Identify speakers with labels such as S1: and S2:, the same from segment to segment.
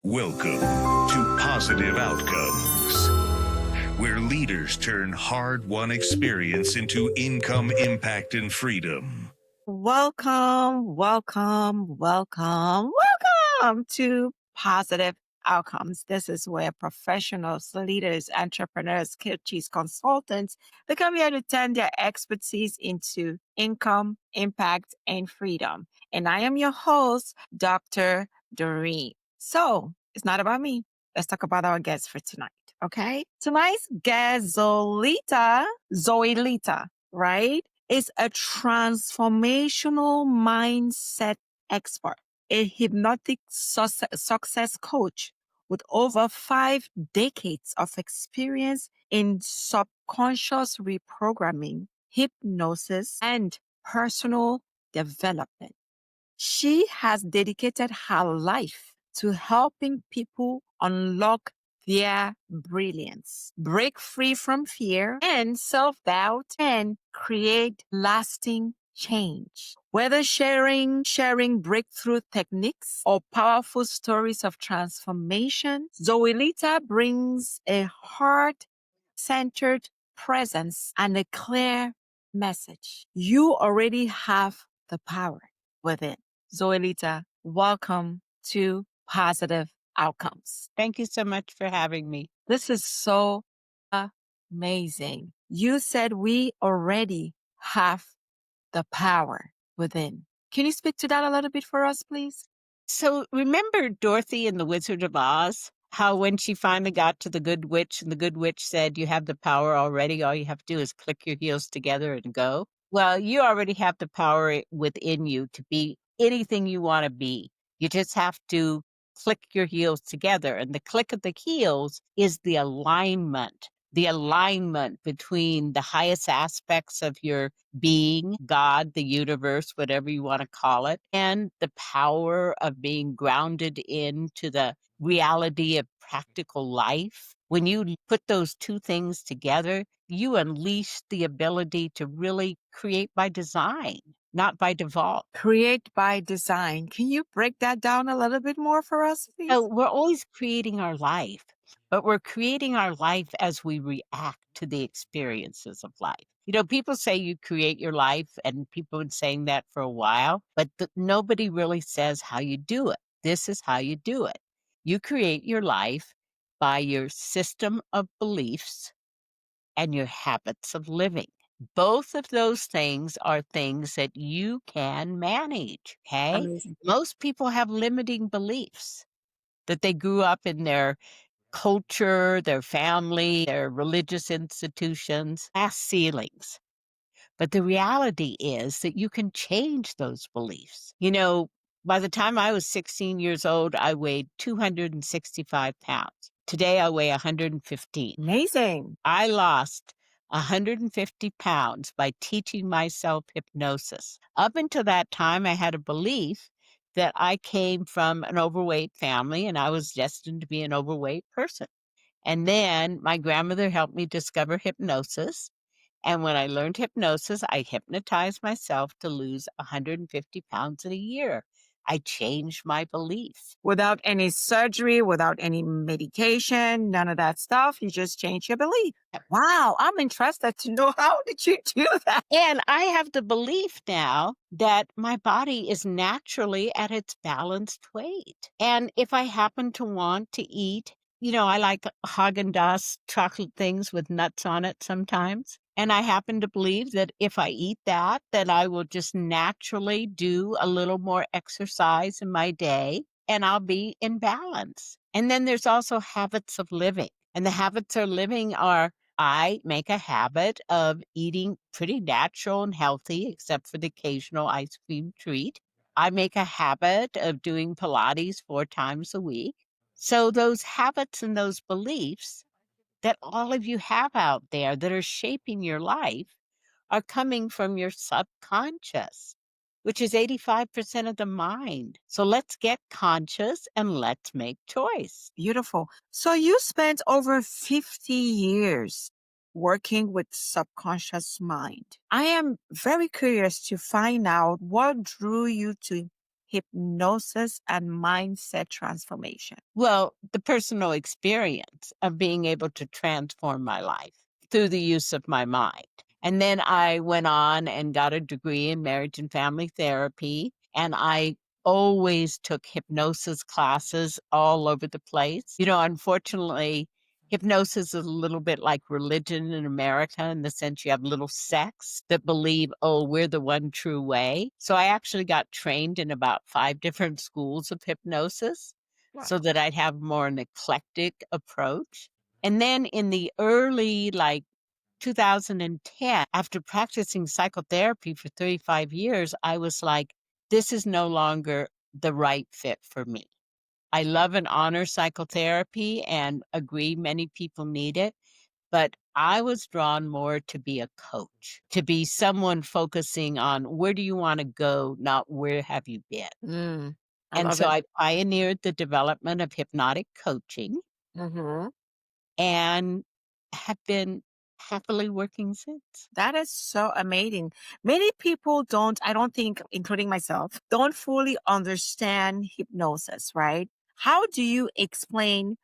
S1: Welcome to Positive Outcomes, where leaders turn hard-won experience into income, impact, and freedom.
S2: Welcome to Positive Outcomes. This is where professionals, leaders, entrepreneurs, coaches, consultants, they come here to turn their expertise into income, impact, and freedom. And I am your host, Dr. Doreen. So it's not about me. Let's talk about our guest for tonight. Okay. Tonight's guest, Zoilita, right? Is a transformational mindset expert, a hypnotic success coach with over 5 decades of experience in subconscious reprogramming, hypnosis, and personal development. She has dedicated her life to helping people unlock their brilliance, break free from fear and self-doubt, and create lasting change. Whether sharing breakthrough techniques or powerful stories of transformation, Zoelita brings a heart-centered presence and a clear message. You already have the power within. Zoilita, welcome to Positive Outcomes.
S3: Thank you so much for having me.
S2: This is so amazing. You said we already have the power within. Can you speak to that a little bit for us, please?
S3: So remember Dorothy in The Wizard of Oz? How when she finally got to the good witch and the good witch said, you have the power already. All you have to do is click your heels together and go. Well, you already have the power within you to be anything you want to be. You just have to click your heels together. And the click of the heels is the alignment between the highest aspects of your being, God, the universe, whatever you want to call it, and the power of being grounded into the reality of practical life. When you put those two things together, you unleash the ability to really create by design, not by default.
S2: Create by design. Can you break that down a little bit more for us, please?
S3: So we're always creating our life, but we're creating our life as we react to the experiences of life. You know, people say you create your life, and people have been saying that for a while, but nobody really says how you do it. This is how you do it. You create your life by your system of beliefs and your habits of living. Both of those things are things that you can manage, okay?
S2: Amazing.
S3: Most people have limiting beliefs that they grew up in their culture, their family, their religious institutions, glass ceilings. But the reality is that you can change those beliefs. You know, by the time I was 16 years old, I weighed 265 pounds. Today I weigh 115.
S2: Amazing.
S3: I lost 150 pounds by teaching myself hypnosis. Up until that time, I had a belief that I came from an overweight family and I was destined to be an overweight person. And then my grandmother helped me discover hypnosis. And when I learned hypnosis, I hypnotized myself to lose 150 pounds in a year. I changed my beliefs.
S2: Without any surgery, without any medication, none of that stuff. You just change your belief. Wow, I'm interested to know, how did you do that?
S3: And I have the belief now that my body is naturally at its balanced weight. And if I happen to want to eat, you know, I like Haagen-Dazs chocolate things with nuts on it sometimes. And I happen to believe that if I eat that, then I will just naturally do a little more exercise in my day and I'll be in balance. And then there's also habits of living. And the habits of living are I make a habit of eating pretty natural and healthy, except for the occasional ice cream treat. I make a habit of doing Pilates 4 times a week. So those habits and those beliefs that all of you have out there that are shaping your life are coming from your subconscious, which is 85% of the mind. So let's get conscious and let's make choice.
S2: Beautiful. So you spent over 50 years working with subconscious mind. I am very curious to find out what drew you to hypnosis and mindset transformation?
S3: Well, the personal experience of being able to transform my life through the use of my mind. And then I went on and got a degree in marriage and family therapy. And I always took hypnosis classes all over the place. Unfortunately, hypnosis is a little bit like religion in America in the sense you have little sects that believe, oh, we're the one true way. So I actually got trained in about 5 different schools of hypnosis so
S2: Wow.
S3: that I'd have more an eclectic approach. And then in the early, like 2010, after practicing psychotherapy for 35 years, I was like, this is no longer the right fit for me. I love and honor psychotherapy and agree many people need it, but I was drawn more to be a coach, to be someone focusing on where do you want to go, not where have you been.
S2: Mm, I
S3: And
S2: love
S3: so
S2: it.
S3: I pioneered the development of hypnotic coaching
S2: Hmm.
S3: and have been happily working since.
S2: That is so amazing. Many people don't, I don't think, including myself, don't fully understand hypnosis, right? How do you explain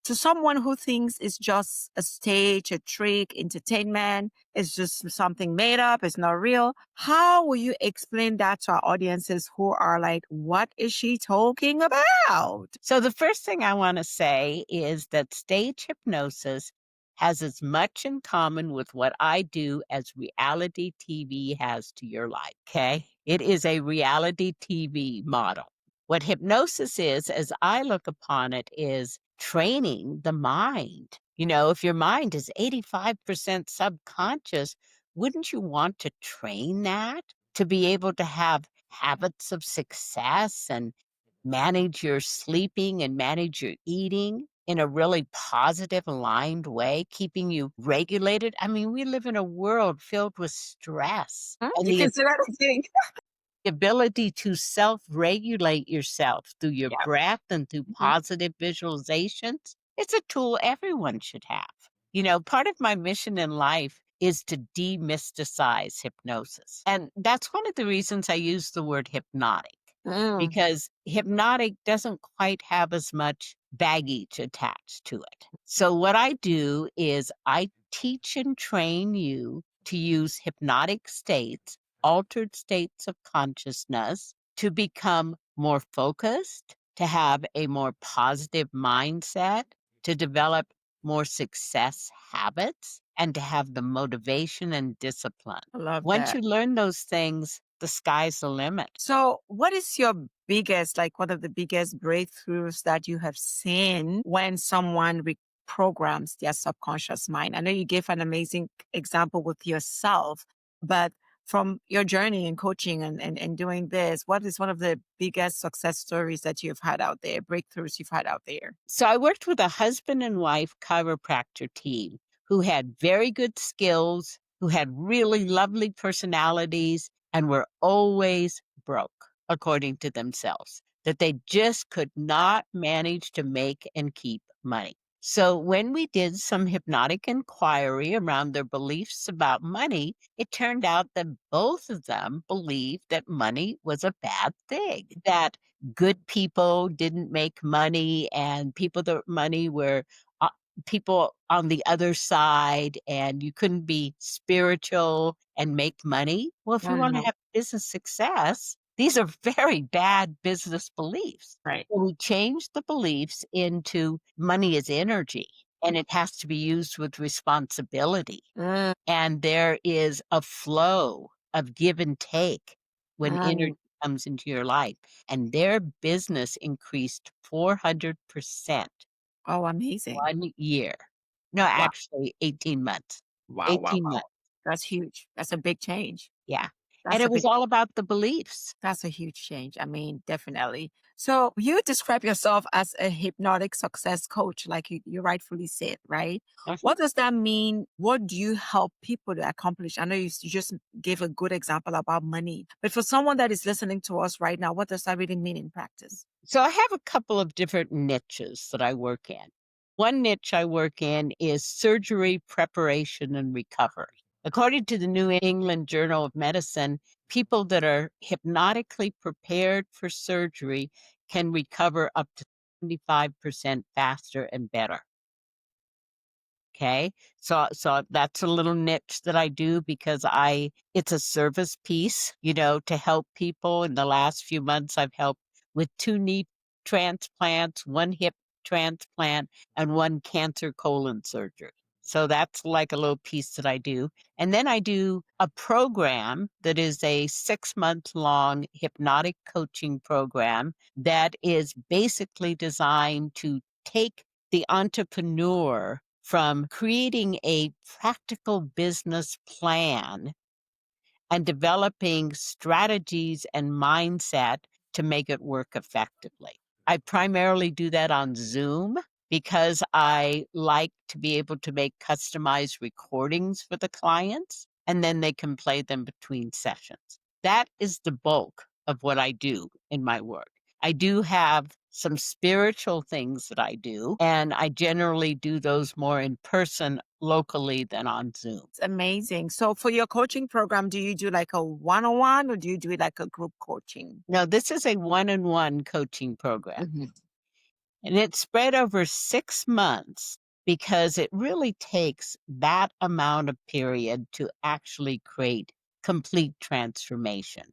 S2: to someone who thinks it's just a stage, a trick, entertainment, it's just something made up, it's not real? How will you explain that to our audiences who are like, what is she talking about?
S3: So the first thing I want to say is that stage hypnosis has as much in common with what I do as reality TV has to your life. Okay. It is a reality TV model. What hypnosis is, as I look upon it, is training the mind. If your mind is 85% subconscious, wouldn't you want to train that to be able to have habits of success and manage your sleeping and manage your eating in a really positive, aligned way, keeping you regulated? I mean, we live in a world filled with stress
S2: Hmm?
S3: and
S2: You can say that again.
S3: ability to self-regulate yourself through your
S2: Yeah.
S3: breath and through
S2: Mhm.
S3: positive visualizations. It's a tool everyone should have. Part of my mission in life is to demysticize hypnosis. And that's one of the reasons I use the word hypnotic,
S2: Mm,
S3: because hypnotic doesn't quite have as much baggage attached to it. So, what I do is I teach and train you to use hypnotic states, altered states of consciousness, to become more focused, to have a more positive mindset, to develop more success habits, and to have the motivation and discipline.
S2: I love
S3: Once
S2: that.
S3: you learn those things, the sky's the limit.
S2: So, what is your biggest, like one of the biggest breakthroughs that you have seen when someone reprograms their subconscious mind? I know you gave an amazing example with yourself, but from your journey in coaching and doing this, what is one of the biggest success stories that you've had out there, breakthroughs you've had out there?
S3: So I worked with a husband and wife chiropractor team who had very good skills, who had really lovely personalities, and were always broke, according to themselves, that they just could not manage to make and keep money. So when we did some hypnotic inquiry around their beliefs about money, it turned out that both of them believed that money was a bad thing, that good people didn't make money and people that money were uh, people on the other side, and you couldn't be spiritual and make money. Well, if you want to
S2: Mhm.
S3: have business success, these are very bad business beliefs.
S2: Right.
S3: So we changed the beliefs into money is energy and it has to be used with responsibility.
S2: Mm,
S3: And there is a flow of give and take when energy
S2: mm.
S3: comes into your life. And their business increased 400%
S2: Oh, amazing.
S3: 1 year. No,
S2: Wow.
S3: actually 18 months.
S2: Wow. Wow.
S3: 18
S2: Wow.
S3: months.
S2: That's huge. That's a big change.
S3: Yeah. And
S2: That's
S3: it
S2: a
S3: was
S2: big
S3: all about the beliefs.
S2: That's a huge change. I mean, definitely. So you describe yourself as a hypnotic success coach, like you rightfully said, right?
S3: Mhm.
S2: What does that mean? What do you help people to accomplish? I know you just gave a good example about money, but for someone that is listening to us right now, what does that really mean in practice?
S3: So I have a couple of different niches that I work in. One niche I work in is surgery preparation and recovery. According to the New England Journal of Medicine, people that are hypnotically prepared for surgery can recover up to 75% faster and better. Okay. So that's a little niche that I do because it's a service piece, to help people. In the last few months, I've helped with 2 knee transplants, 1 hip transplant, and 1 cancer colon surgery. So that's like a little piece that I do. And then I do a program that is a 6-month-long hypnotic coaching program that is basically designed to take the entrepreneur from creating a practical business plan and developing strategies and mindset to make it work effectively. I primarily do that on Zoom because I like to be able to make customized recordings for the clients, and then they can play them between sessions. That is the bulk of what I do in my work. I do have some spiritual things that I do, and I generally do those more in person locally than on Zoom.
S2: It's amazing. So for your coaching program, do you do like a one-on-one or do you do it like a group coaching?
S3: No, this is a one-on-one coaching program.
S2: Mhm.
S3: And it's spread over 6 months because it really takes that amount of period to actually create complete transformation.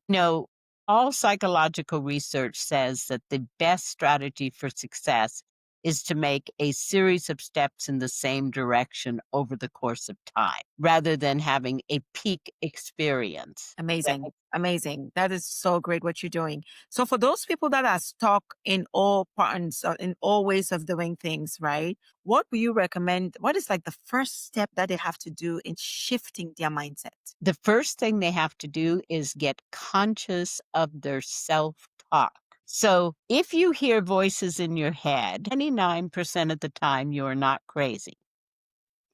S3: All psychological research says that the best strategy for success is to make a series of steps in the same direction over the course of time rather than having a peak experience.
S2: Amazing. Amazing. That is so great what you're doing. So for those people that are stuck in all parts, in all ways of doing things, right? What would you recommend? What is like the first step that they have to do in shifting their mindset?
S3: The first thing they have to do is get conscious of their self-talk. So if you hear voices in your head, 99% of the time you are not crazy.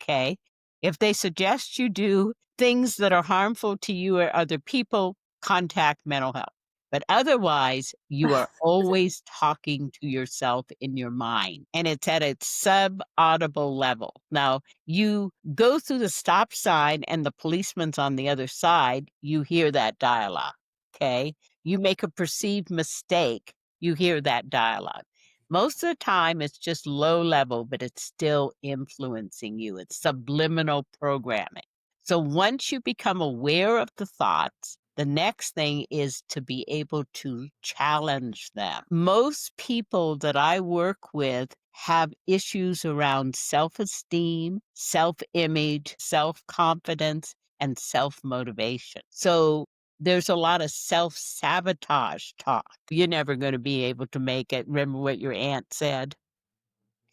S3: Okay. If they suggest you do things that are harmful to you or other people, contact mental health. But otherwise, you are always talking to yourself in your mind, and it's at its sub-audible level. Now, you go through the stop sign and the policeman's on the other side, you hear that dialogue. Okay. You make a perceived mistake, you hear that dialogue. Most of the time, it's just low level, but it's still influencing you. It's subliminal programming. So once you become aware of the thoughts, the next thing is to be able to challenge them. Most people that I work with have issues around self-esteem, self-image, self-confidence, and self-motivation. So there's a lot of self-sabotage talk. You're never going to be able to make it. Remember what your aunt said?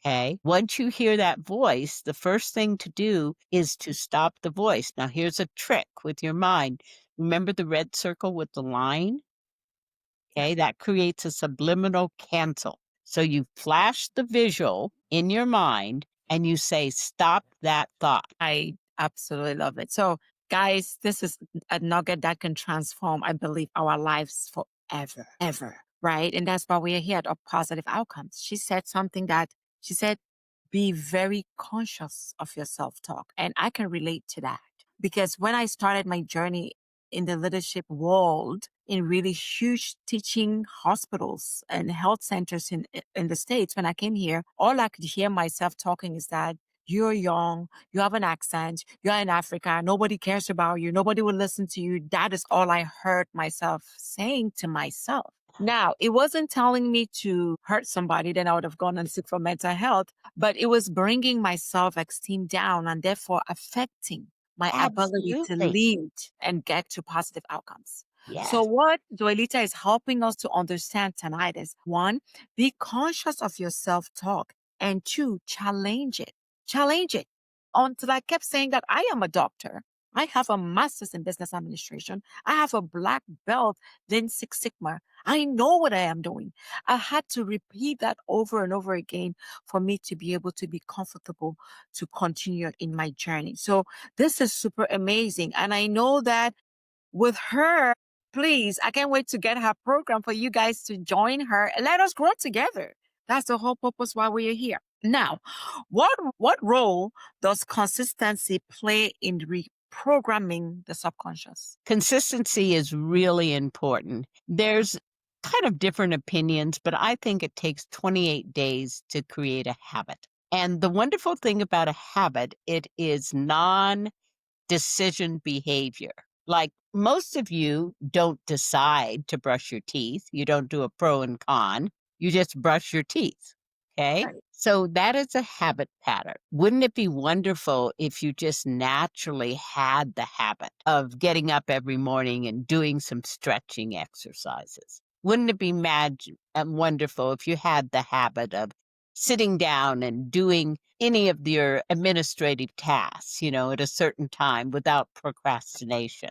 S3: Okay. Once you hear that voice, the first thing to do is to stop the voice. Now, here's a trick with your mind. Remember the red circle with the line? Okay. That creates a subliminal cancel. So you flash the visual in your mind and you say, stop that thought.
S2: I absolutely love it. So, guys, this is a nugget that can transform, I believe, our lives forever, ever, right? And that's why we are here at Positive Outcomes. She said something that she said, be very conscious of your self talk. And I can relate to that because when I started my journey in the leadership world, in really huge teaching hospitals and health centers in the States, when I came here, all I could hear myself talking is that you're young, you have an accent, you're in Africa, nobody cares about you, nobody will listen to you. That is all I heard myself saying to myself. Now, it wasn't telling me to hurt somebody, then I would have gone and seek for mental health, but it was bringing my self-esteem down and therefore affecting my ability to
S3: Absolutely.
S2: lead and get to positive outcomes.
S3: Yes.
S2: So what Zoilita is helping us to understand tonight is 1, be conscious of your self-talk, and 2, challenge it. Challenge it. Until I kept saying that I am a doctor. I have a master's in business administration. I have a black belt in Six Sigma. I know what I am doing. I had to repeat that over and over again for me to be able to be comfortable to continue in my journey. So this is super amazing. And I know that with her, please, I can't wait to get her program for you guys to join her and let us grow together. That's the whole purpose why we are here. Now, what role does consistency play in reprogramming the subconscious?
S3: Consistency is really important. There's kind of different opinions, but I think it takes 28 days to create a habit. And the wonderful thing about a habit, it is non-decision behavior. Like most of you don't decide to brush your teeth. You don't do a pro and con. You just brush your teeth. Okay.
S2: Right.
S3: So that is a habit pattern. Wouldn't it be wonderful if you just naturally had the habit of getting up every morning and doing some stretching exercises? Wouldn't it be wonderful if you had the habit of sitting down and doing any of your administrative tasks, at a certain time without procrastination?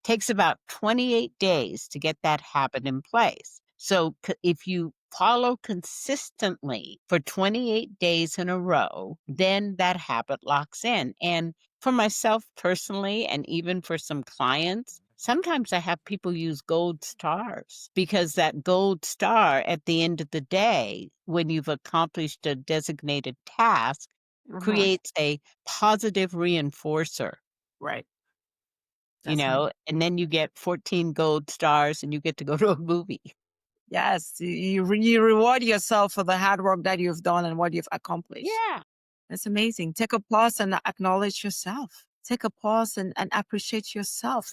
S3: Takes about 28 days to get that habit in place. So if you follow consistently for 28 days in a row, then that habit locks in. And for myself personally, and even for some clients, sometimes I have people use gold stars because that gold star at the end of the day, when you've accomplished a designated task,
S2: Mhm.
S3: creates a positive reinforcer,
S2: Right. That's
S3: and then you get 14 gold stars and you get to go to a movie.
S2: yes. You reward yourself for the hard work that you've done and what you've accomplished.
S3: Yeah.
S2: That's amazing. Take a pause and acknowledge yourself. Take a pause and appreciate yourself.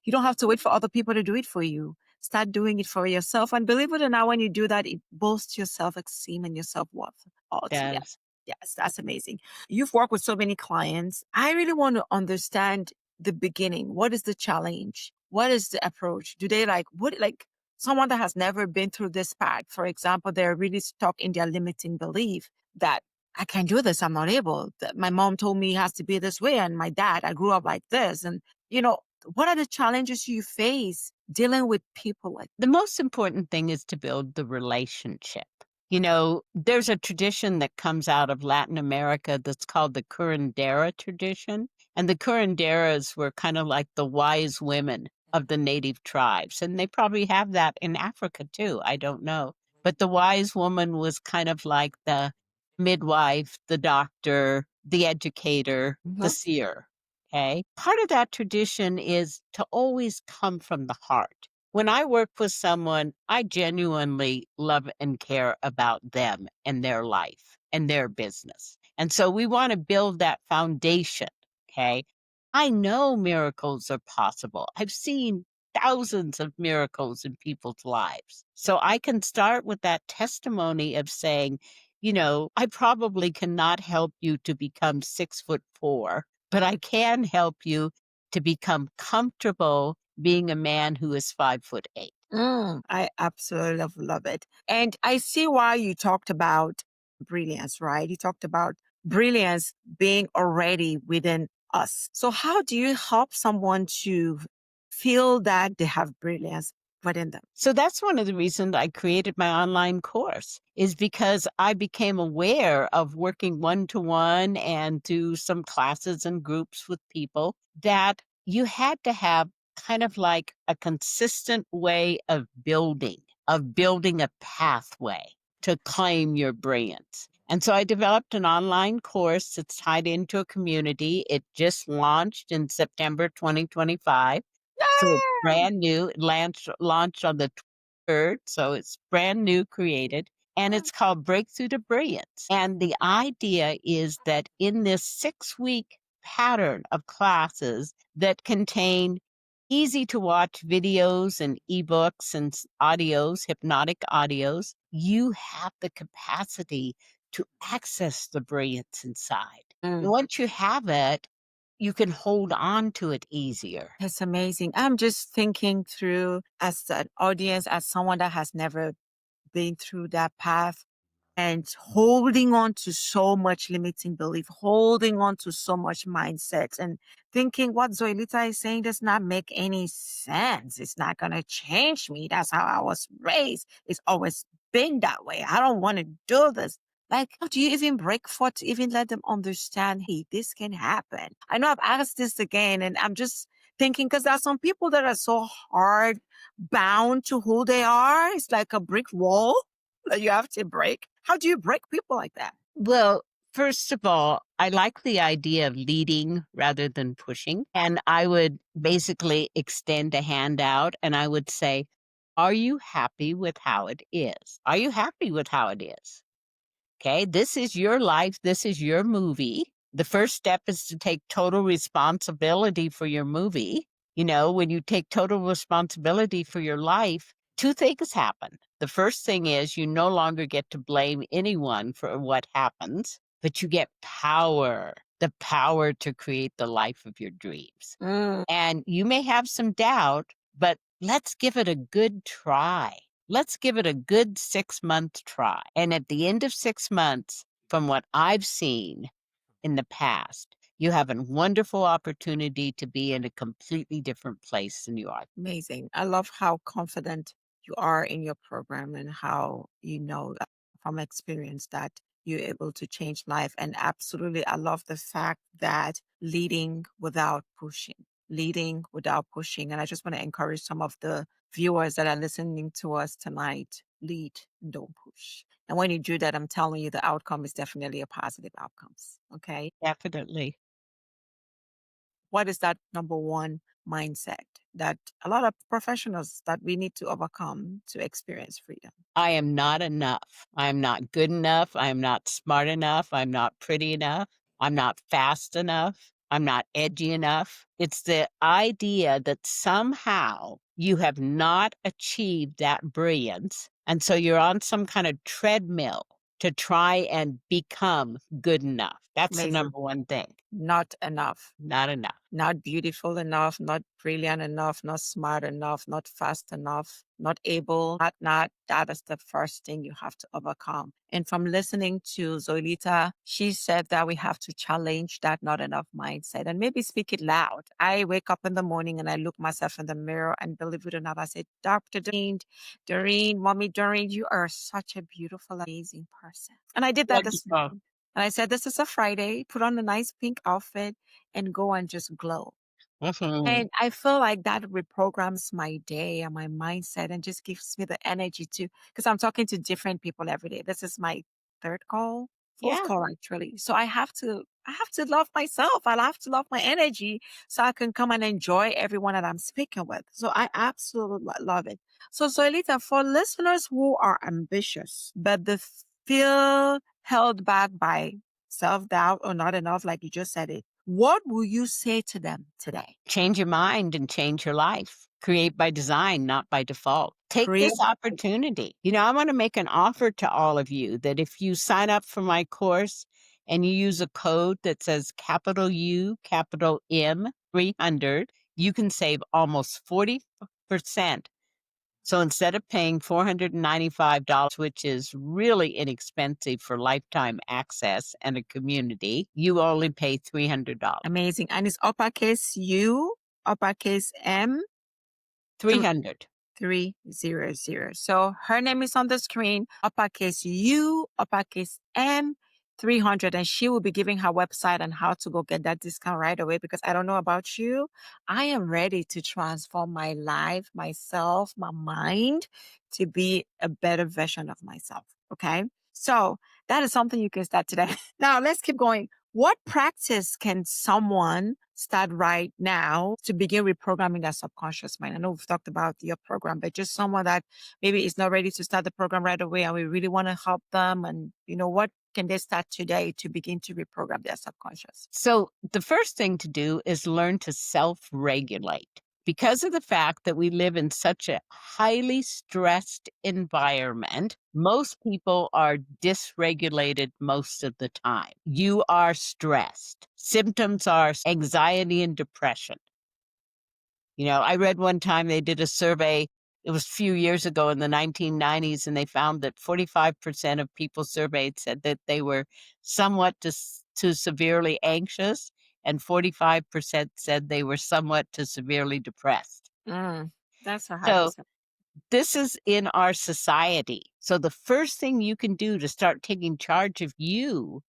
S2: You don't have to wait for other people to do it for you. Start doing it for yourself. And believe it or not, when you do that, it boosts your self esteem and your self worth altogether.
S3: Does.
S2: Yes, that's amazing. You've worked with so many clients. I really want to understand the beginning. What is the challenge? What is the approach? Do they like someone that has never been through this path? For example, they're really stuck in their limiting belief that I can't do this. I'm not able. My mom told me it has to be this way. And my dad, I grew up like this. And, what are the challenges you face dealing with people like
S3: The most important thing is to build the relationship. There's a tradition that comes out of Latin America that's called the curandera tradition. And the curanderas were kind of like the wise women of the native tribes. And they probably have that in Africa too. I don't know. But the wise woman was kind of like the midwife, the doctor, the educator, the
S2: that?
S3: seer. Okay. Part of that tradition is to always come from the heart. When I work with someone, I genuinely love and care about them and their life and their business. And so we want to build that foundation. Okay. I know miracles are possible. I've seen thousands of miracles in people's lives. So I can start with that testimony of saying, I probably cannot help you to become 6'4", but I can help you to become comfortable being a man who is 5'8".
S2: I absolutely love it. And I see why you talked about brilliance, right? You talked about brilliance being already within us. So, how do you help someone to feel that they have brilliance within them?
S3: So that's one of the reasons I created my online course, is because I became aware of working one-to-one and do some classes and groups with people that you had to have kind of like a consistent way of building a pathway to claim your brilliance. And so I developed an online course that's tied into a community. It just launched in September 2025. So it's brand new. It launched on the 3rd, so it's brand new created, and it's called Breakthrough to Brilliance. And the idea is that in this 6-week pattern of classes that contain easy to watch videos and ebooks and audios, hypnotic audios, you have the capacity to access the brilliance inside. And
S2: Mm.
S3: once you have it, you can hold on to it easier.
S2: That's amazing. I'm just thinking through as an audience, as someone that has never been through that path and holding on to so much limiting belief, holding on to so much mindset and thinking what Zoilita is saying does not make any sense. It's not going to change me. That's how I was raised. It's always been that way. I don't want to do this. Like, how do you even break forth to even let them understand, hey, this can happen? I know I've asked this again, and I'm just thinking because there are some people that are so hard bound to who they are. It's like a brick wall that you have to break. How do you break people like that?
S3: Well, First of all, I like the idea of leading rather than pushing. And I would basically extend a hand out and I would say, are you happy with how it is? Are you happy with how it is? Okay, this is your life. This is your movie. The first step is to take total responsibility for your movie. You know, when you take total responsibility for your life, two things happen. The first thing is you no longer get to blame anyone for what happens, but you get power, the power to create the life of your dreams.
S2: Mm,
S3: And you may have some doubt, but let's give it a good try. Let's give it a good 6 month try. And at the end of 6 months, from what I've seen in the past, you have a wonderful opportunity to be in a completely different place than you are.
S2: amazing. I love how confident you are in your program and how you know that from experience that you're able to change life. And absolutely, I love the fact that leading without pushing. And I just want to encourage some of the viewers that are listening to us tonight, lead, don't push. And when you do that, I'm telling you, the outcome is definitely a positive outcome. Okay.
S3: Definitely.
S2: What is that number one mindset that a lot of professionals that we need to overcome to experience freedom?
S3: I am not enough. I am not good enough. I am not smart enough. I'm not pretty enough. I'm not fast enough. I'm not edgy enough. It's the idea that somehow you have not achieved that brilliance. And so you're on some kind of treadmill to try and become good enough. That's the
S2: Amazing.
S3: number one thing.
S2: Not enough,
S3: Not enough.
S2: not beautiful enough, not brilliant enough, not smart enough, not fast enough, not able, not. That is the first thing you have to overcome. And from listening to Zoilita, she said that we have to challenge that not enough mindset and maybe speak it loud. I wake up in the morning and I look myself in the mirror and believe it or not, I say, Dr. Doreen, Mommy Doreen, you are such a beautiful, amazing person. And I did that this
S3: Wonderful.
S2: morning. And I said, this is a Friday, put on a nice pink outfit and go and just glow.
S3: Mhm.
S2: And I feel like that reprograms my day and my mindset and just gives me the energy to, because I'm talking to different people every day. This is my third call, fourth
S3: Yeah.
S2: call actually. So I have to love myself. I have to love my energy so I can come and enjoy everyone that I'm speaking with. So I absolutely love it. So Zoelita, for listeners who are ambitious, but they feel held back by self-doubt or not enough, like you just said it, what will you say to them today?
S3: Change your mind and change your life. Create by design, not by default. Take
S2: Create.
S3: this opportunity. You know, I want to make an offer to all of you that if you sign up for my course and you use a code that says capital U, capital M 300, you can save almost 40%. So instead of paying $495, which is really inexpensive for lifetime access and a community, you only pay $300.
S2: Amazing. And it's uppercase U, uppercase M,
S3: 300.
S2: 300. So her name is on the screen, uppercase U, uppercase M, 300. And she will be giving her website and how to go get that discount right away because I don't know about you. I am ready to transform my life, myself, my mind to be a better version of myself. Okay. So that is something you can start today. Now let's keep going. What practice can someone start right now to begin reprogramming their subconscious mind? I know we've talked about your program, but just someone that maybe is not ready to start the program right away and we really want to help them. And, you know, what can they start today to begin to reprogram their subconscious?
S3: So the first thing to do is learn to self-regulate. Because of the fact that we live in such a highly stressed environment, most people are dysregulated most of the time. You are stressed. Symptoms are anxiety and depression. You know, I read one time they did a survey, it was a few years ago in the 1990s, and they found that 45% of people surveyed said that they were somewhat to severely anxious, and 45% said they were somewhat to severely depressed.
S2: That's a high
S3: So
S2: percentage.
S3: this is in our society. So the first thing you can do to start taking charge of you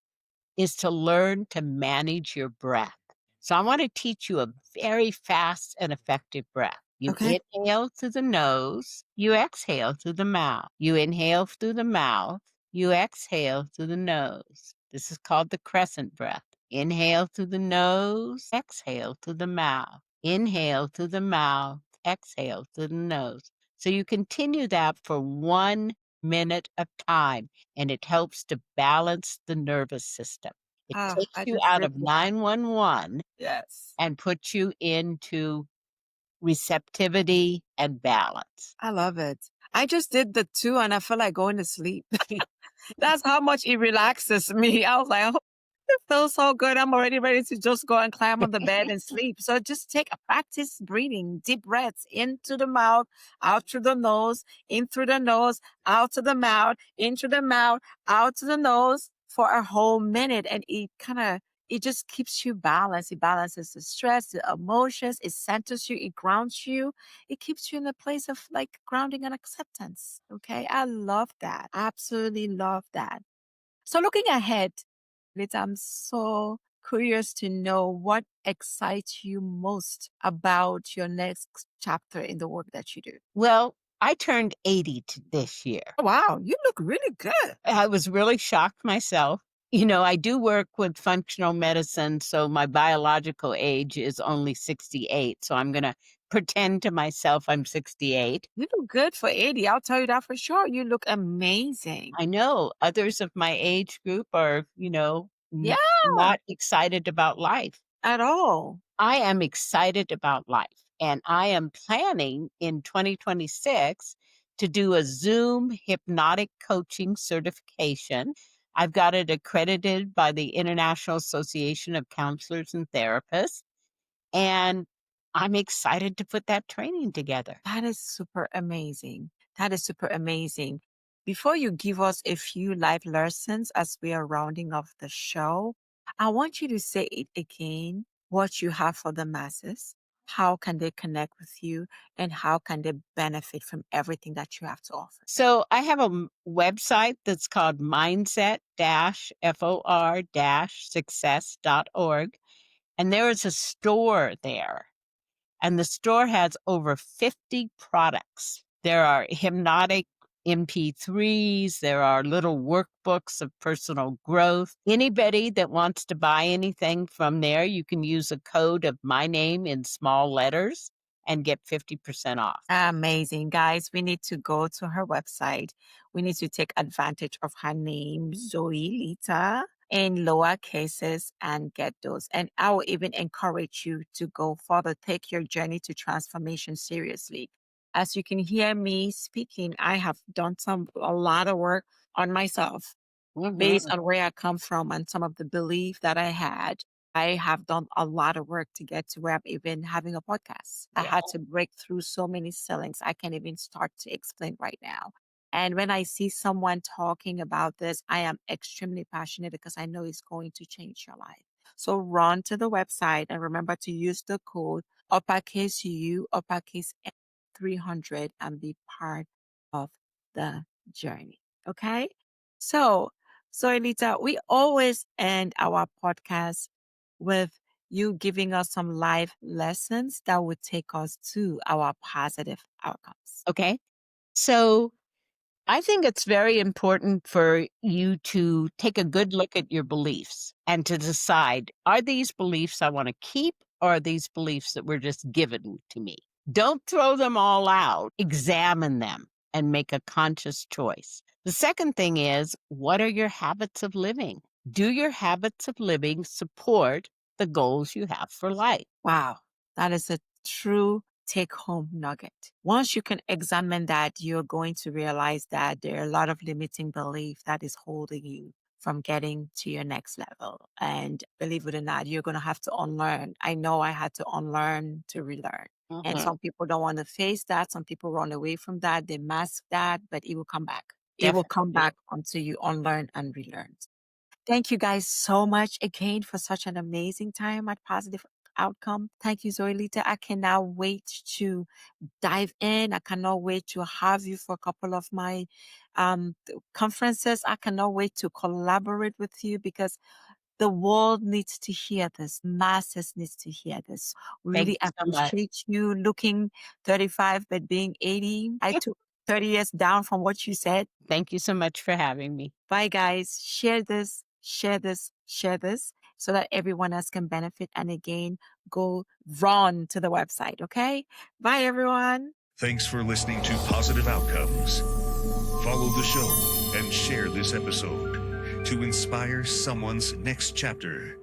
S3: is to learn to manage your breath. So I want to teach you a very fast and effective breath. You
S2: Okay.
S3: inhale through the nose, you exhale through the mouth. You inhale through the mouth, you exhale through the nose. This is called the crescent breath. Inhale through the nose, exhale through the mouth. Inhale through the mouth, exhale through the nose. So you continue that for 1 minute of time, and it helps to balance the nervous system. It
S2: Oh,
S3: takes
S2: I
S3: you
S2: just
S3: out
S2: did
S3: of
S2: that.
S3: 911
S2: Yes.
S3: and puts you into receptivity and balance.
S2: I love it. I just did the two and I feel like going to sleep. That's how much it relaxes me. I was like, oh, it feels so good. I'm already ready to just go and climb on the bed and sleep. So just take a practice breathing, deep breaths into the mouth, out through the nose, in through the nose, out to the mouth, into the mouth, out to the nose for a whole minute. And it just keeps you balanced. It balances the stress, the emotions. It centers you. It grounds you. It keeps you in a place of like grounding and acceptance. Okay. I love that. Absolutely love that. So looking ahead, Lita, I'm so curious to know what excites you most about your next chapter in the work that you do.
S3: Well, I turned 80 this year.
S2: Oh, wow, you look really good.
S3: I was really shocked myself. I do work with functional medicine, so my biological age is only 68. So I'm going to pretend to myself I'm 68.
S2: You look good for 80. I'll tell you that for sure. You look amazing.
S3: I know others of my age group are,
S2: Yeah,
S3: not excited about life.
S2: at all.
S3: I am excited about life, and I am planning in 2026 to do a Zoom hypnotic coaching certification. I've got it accredited by the International Association of Counselors and Therapists, and I'm excited to put that training together.
S2: That is super amazing. That is super amazing. Before you give us a few life lessons as we are rounding off the show, I want you to say it again what you have for the masses. How can they connect with you and how can they benefit from everything that you have to offer?
S3: So I have a website that's called mindset-for-success.org, and there is a store there. And the store has over 50 products. There are hypnotic MP3s, there are little workbooks of personal growth. Anybody that wants to buy anything from there, you can use a code of my name in small letters and get 50% off.
S2: Amazing, guys. We need to go to her website. We need to take advantage of her name, Zoilita, in lower cases and get those. And I will even encourage you to go further, take your journey to transformation seriously. As you can hear me speaking, I have done a lot of work on myself based
S3: Mhm.
S2: on where I come from and some of the belief that I had. I have done a lot of work to get to where I'm even having a podcast. I
S3: Yeah.
S2: had to break through so many ceilings I can't even start to explain right now. And when I see someone talking about this, I am extremely passionate because I know it's going to change your life. So run to the website and remember to use the code uppercase U, uppercase N 300 and be part of the journey. Okay? So, Elita, we always end our podcast with you giving us some life lessons that would take us to our positive outcomes.
S3: Okay. So I think it's very important for you to take a good look at your beliefs and to decide, are these beliefs I want to keep or are these beliefs that were just given to me? Don't throw them all out. Examine them and make a conscious choice. The second thing is, what are your habits of living? Do your habits of living support the goals you have for life?
S2: Wow, that is a true take home nugget. Once you can examine that, you're going to realize that there are a lot of limiting belief that is holding you from getting to your next level. And believe it or not, you're going to have to unlearn. I know I had to unlearn to relearn. And
S3: Mhm.
S2: some people don't want to face that. Some people run away from that. They mask that, but it will come back. It will come
S3: Definitely.
S2: back until you unlearn and relearn. Thank you guys so much again for such an amazing time at Positive Outcome. Thank you, Zoilita. I cannot wait to dive in. I cannot wait to have you for a couple of my conferences. I cannot wait to collaborate with you because the world needs to hear this. Masses needs to hear this.
S3: Thank
S2: Really
S3: you so much.
S2: appreciate you looking 35 but being 80. I took 30 years down from what you said.
S3: Thank you so much for having me.
S2: Bye, guys. Share this. share this, so that everyone else can benefit. And again, go run to the website. Okay. Bye, everyone.
S1: Thanks for listening to Positive Outcomes. Follow the show and share this episode to inspire someone's next chapter.